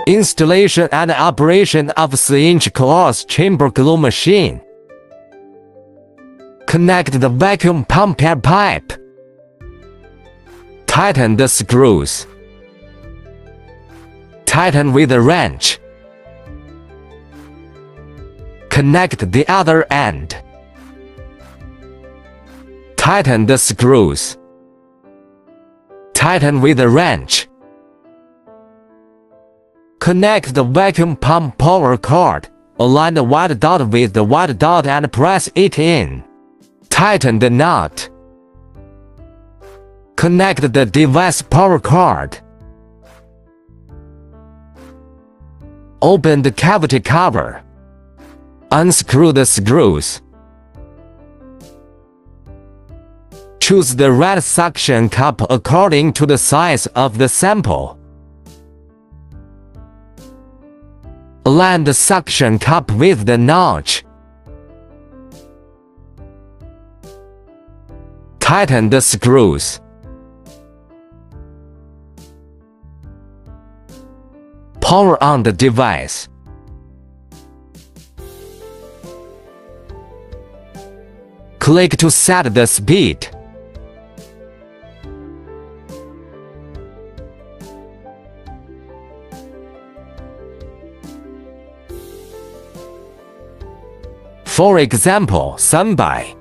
Installation and operation of 3-inch closed chamber glue machine. Connect the vacuum pump air pipe. Tighten the screws. Tighten with a wrench. Connect the other end. Tighten the screws. Tighten with a wrench. Connect the vacuum pump power cord. Align the white dot with the white dot and press it in. Tighten the nut. Connect the device power cord. Open the cavity cover. Unscrew the screws. Choose the right suction cup according to the size of the sample. Align the suction cup with the notch. Tighten the screws. Power on the device. Click to set the speed. For example, standby.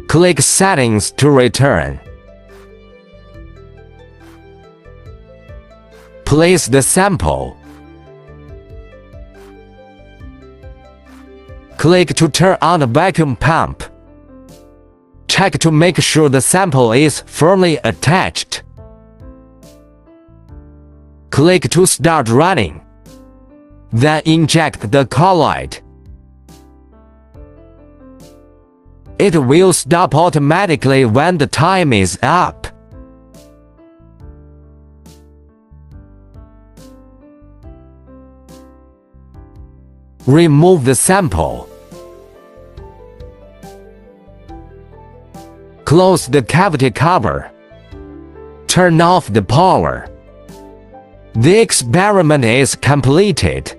Click Settings to return. Place the sample. Click to turn on the vacuum pump. Check to make sure the sample is firmly attached. Click to start running. Then inject the colloid. It will stop automatically when the time is up. Remove the sample. Close the cavity cover. Turn off the power. The experiment is completed.